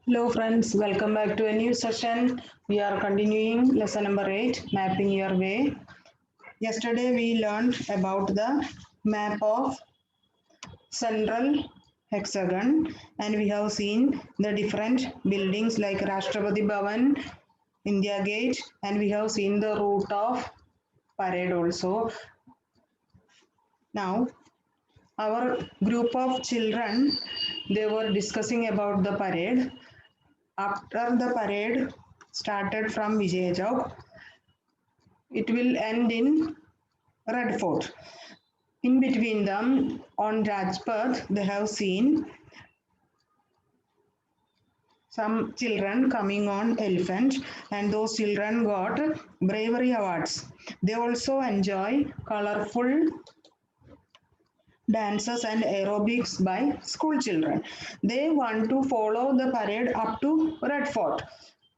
Hello friends, welcome back to a new session. We are continuing lesson number 8, mapping your way. Yesterday we learned about the map of central hexagon and we have seen the different buildings like Rashtrapati Bhavan, India Gate, and we have seen the route of parade also. Now our group of children, they were discussing about the parade. After the parade started from Vijay Chowk, it will end in Red Fort. In between them, on Rajpath, they have seen some children coming on elephant, and those children got bravery awards. They also enjoy colorful dances and aerobics by school children. They want to follow the parade up to Red Fort,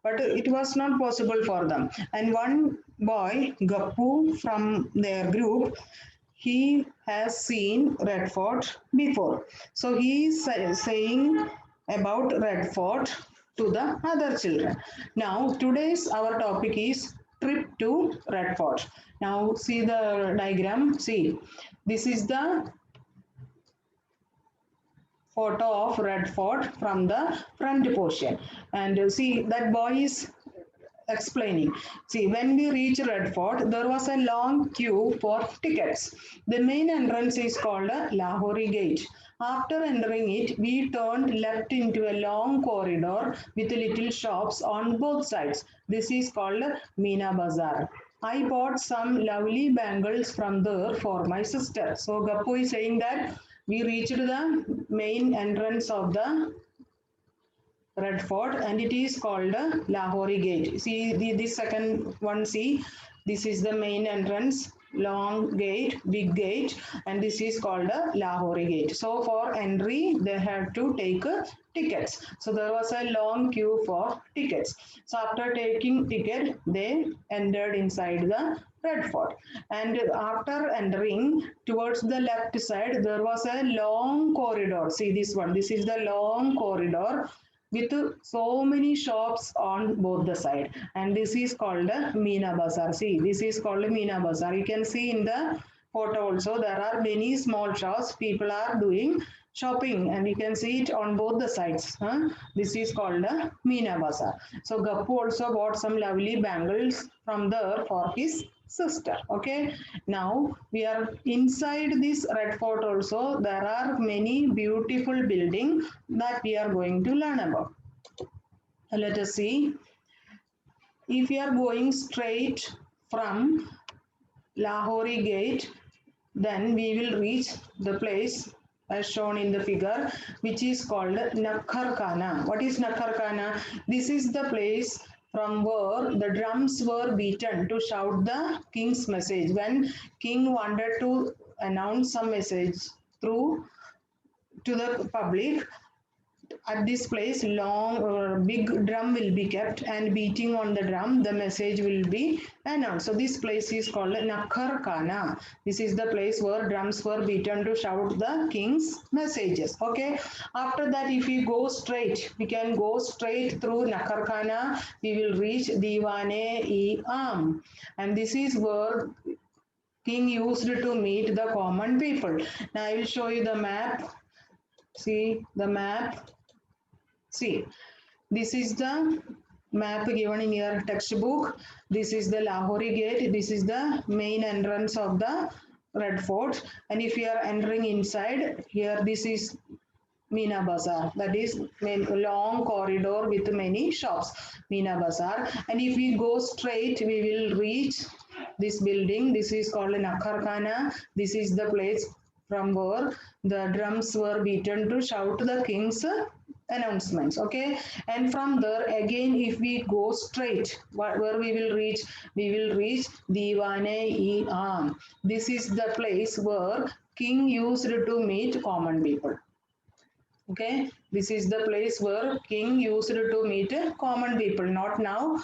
but it was not possible for them. And one boy, Gappu, from their group, he has seen Red Fort before. So he is saying about Red Fort to the other children. Now, today's our topic is trip to Red Fort. Now, see the diagram. See, this is the photo of Red Fort from the front portion. And see, that boy is explaining. See, when we reached Red Fort, there was a long queue for tickets. The main entrance is called Lahori Gate. After entering it, we turned left into a long corridor with little shops on both sides. This is called Meena Bazaar. I bought some lovely bangles from there for my sister. So Gappu is saying that we reached the main entrance of the Red Fort and it is called Lahori Gate. See this second one, see, this is the main entrance, long gate, big gate, and this is called Lahori Gate. So for entry, they had to take tickets. So there was a long queue for tickets. So after taking ticket, they entered inside the Red Fort. And after entering towards the left side, there was a long corridor. See this one. This is the long corridor with so many shops on both the side, and this is called Meena Bazaar. See, this is called Meena Bazaar. You can see in the photo also there are many small shops. People are doing shopping, and you can see it on both the sides. This is called Meena Bazaar. So Gappu also bought some lovely bangles from there for his sister. Okay, now we are inside this Red Fort also. There are many beautiful buildings that we are going to learn about. Let us see. If we are going straight from Lahori Gate, then we will reach the place as shown in the figure, which is called Nakhar Khana. What is Nakhar Khana? This is the place from where the drums were beaten to shout the king's message. When king wanted to announce some message through to the public, at this place long big drum will be kept, and beating on the drum the message will be announced. So this place is called Nakhar Khana. This is the place where drums were beaten to shout the king's messages. Okay, after that if we go straight, we can go straight through Nakhar Khana, we will reach Diwane-e-Am, and this is where king used to meet the common people. Now I will show you the map. See the map. See, this is the map given in your textbook. This is the Lahori Gate. This is the main entrance of the Red Fort. And if you are entering inside, here this is Meena Bazaar. That is long corridor with many shops. Meena Bazaar. And if we go straight, we will reach this building. This is called Nakhar Khana. This is the place from where the drums were beaten to shout the king's announcements. Okay, and from there again if we go straight, where we will reach Diwane-e-Am. This is the place where king used to meet common people. Okay, this is the place where king used to meet common people, not now,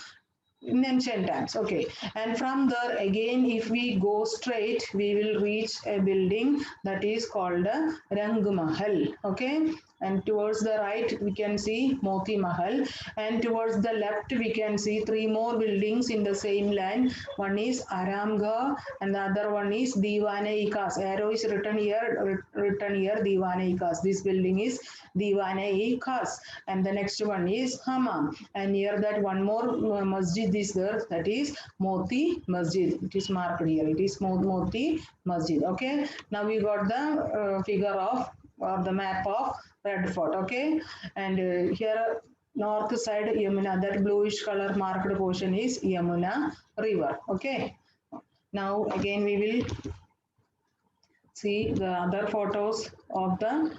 in ancient times. Okay, and from there again if we go straight, we will reach a building that is called Rang Mahal. Okay, and towards the right we can see Moti Mahal, and towards the left we can see three more buildings in the same line. One is Aramgah and the other one is Diwane-i-Khas. Arrow is written here, Diwane-i-Khas. This building is Diwane-i-Khas, and the next one is Hammam, and near that one more masjid is there, that is Moti Masjid. It is marked here, it is Moti Masjid. Okay, now we got the figure of or the map of Red Fort. Okay, and here north side Yamuna, that bluish color marked portion is Yamuna river. Okay, now again we will see the other photos of the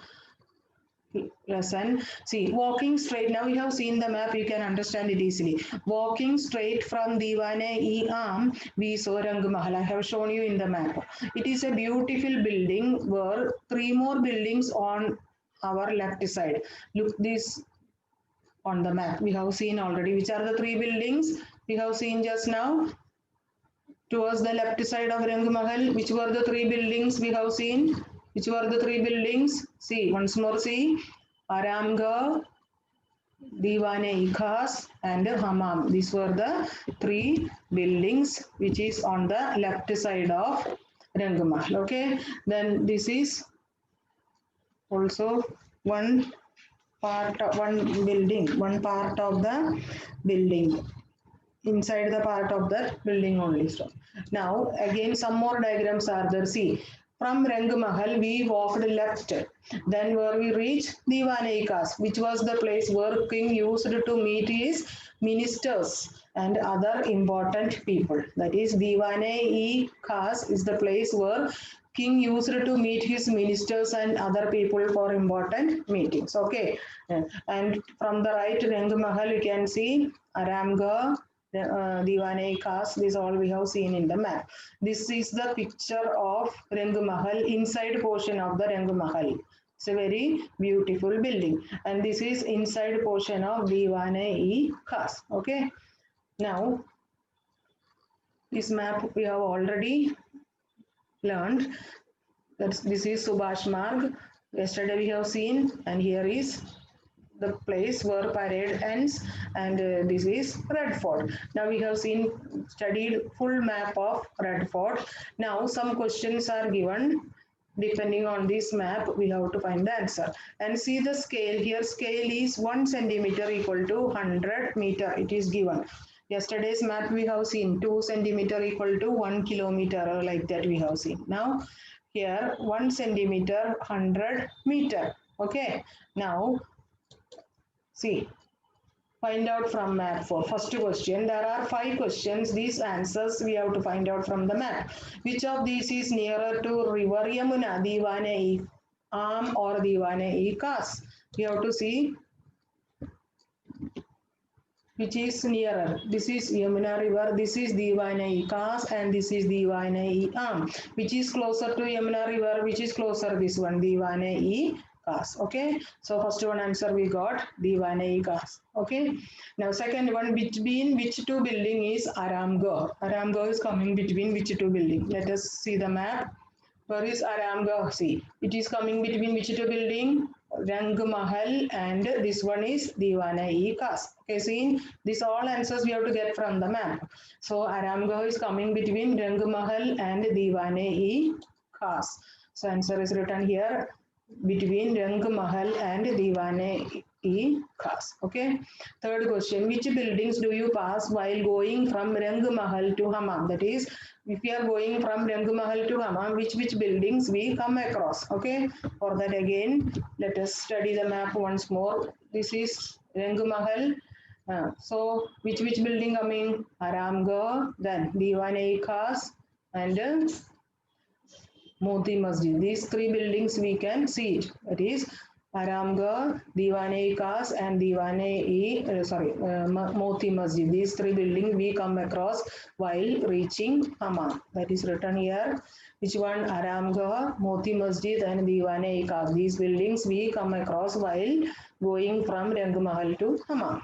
lesson. See, walking straight, now we have seen the map, you can understand it easily. Walking straight from Diwane-i-Am, we saw Rang Mahal. I have shown you in the map. It is a beautiful building where three more buildings on our left side. Look this on the map. We have seen already. Which are the three buildings we have seen just now? Towards the left side of Rang Mahal, which were the three buildings we have seen? Which were the three buildings? See, once more see. Aramgah, Diwane-i-Khas and Hammam. These were the three buildings which is on the left side of Rang Mahal. Okay. Then this is also one part of one building, one part of the building. Inside the part of that building only. So now again some more diagrams are there. See, from Rang Mahal we walked left. Then where we reached Diwane-i-Khas, which was the place where king used to meet his ministers and other important people. That is Diwane-i-Khas is the place where king used to meet his ministers and other people for important meetings. Okay, and from the right Rang Mahal you can see Aramgah, Diwane-i-Khas, this all we have seen in the map. This is the picture of Rang Mahal, inside portion of the Rang Mahal. It's a very beautiful building, and this is inside portion of Diwane-i-Khas. Okay, now this map we have already learned. This is Subhash Marg. Yesterday we have seen, and here is the place where parade ends, and this is Red Fort. Now we have studied full map of Red Fort. Now some questions are given. Depending on this map, we have to find the answer. And see the scale here. Scale is 1 centimeter equal to 100 meter. It is given. Yesterday's map we have seen 2 centimeter equal to 1 kilometer, like that we have seen. Now here 1 centimeter 100 meter. Okay. Now see, find out from map for first question. There are 5 questions. These answers we have to find out from the map. Which of these is nearer to river Yamuna, Diwane-i-Am or Diwane-i-Khas? We have to see which is nearer. This is Yamuna river, this is Diwane-i-Khas, and this is Diwane-i-Am. Which is closer to Yamuna river, which is closer this one, Diwane-i-Khas. Okay, so first one answer we got Diwane-i-Khas. Okay, now second one, between which two building is Aramgah? Aramgah is coming between which two building? Let us see the map. Where is Aramgah? See, it is coming between which two building? Rang Mahal, and this one is Diwane-i-Khas. Okay, see, these all answers we have to get from the map. So Aramgah is coming between Rang Mahal and Diwane-i-Khas. So answer is written here, between Rang Mahal and Diwane-i-Khas. Okay. Third question, which buildings do you pass while going from Rang Mahal to Hammam? That is, if we are going from Rang Mahal to Hammam, which buildings we come across? Okay. For that again, let us study the map once more. This is Rang Mahal. So which building coming? Aramgah, then Diwane-i-Khas, and Moti Masjid. These 3 buildings we can see it. That is Aramgah, Diwane-i-Khas, and Moti Masjid. These 3 buildings we come across while reaching Hammam. That is written here. Which one? Aramgah, Moti Masjid, and Diwane-i-Khas. These buildings we come across while going from Rang Mahal to Hammam.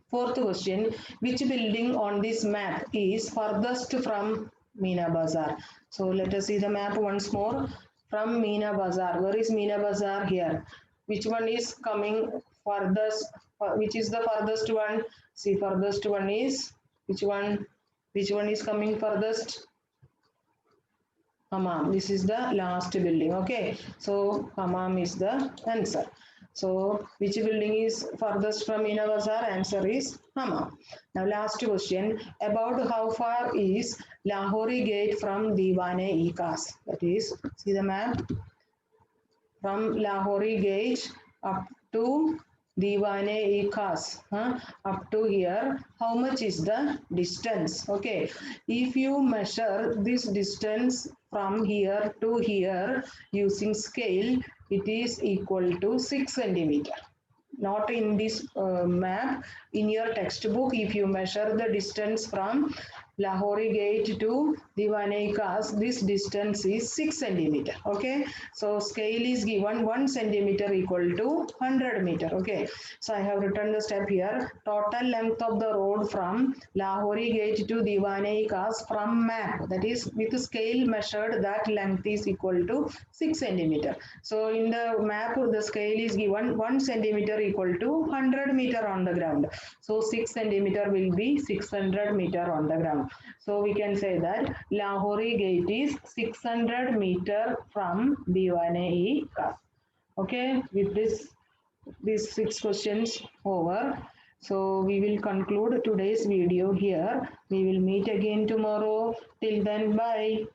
Fourth question, which building on this map is furthest from Meena Bazar? So let us see the map once more. From Meena Bazar, where is Meena Bazar? Here. which one is coming furthest, which is the furthest one? See, furthest one is which one? Which one is coming furthest? Hammam. This is the last building. Okay. So Hammam is the answer. So which building is furthest from Mina Bazar? Answer is Hammam. Now last question. About how far is Lahori Gate from Diwane Ikas? That is, see the map. From Lahori Gate up to Diwane Khas, up to here, how much is the distance? Okay, if you measure this distance from here to here using scale, it is equal to 6 centimeter. Not in this map. In your textbook, if you measure the distance from Lahori Gate to Diwane Khas, this distance is 6 centimeter. Okay, so scale is given 1 centimeter equal to 100 meter. Okay, so I have written the step here. Total length of the road from Lahori Gate to Diwane Khas from map, that is with scale measured, that length is equal to 6 centimeter. So in the map, the scale is given 1 centimeter equal to 100 meter on the ground. So 6 centimeter will be 600 meter on the ground. So we can say that Lahori Gate is 600 meter from Diwane Khas. Okay, with this, these 6 questions over. So we will conclude today's video here. We will meet again tomorrow. Till then, bye.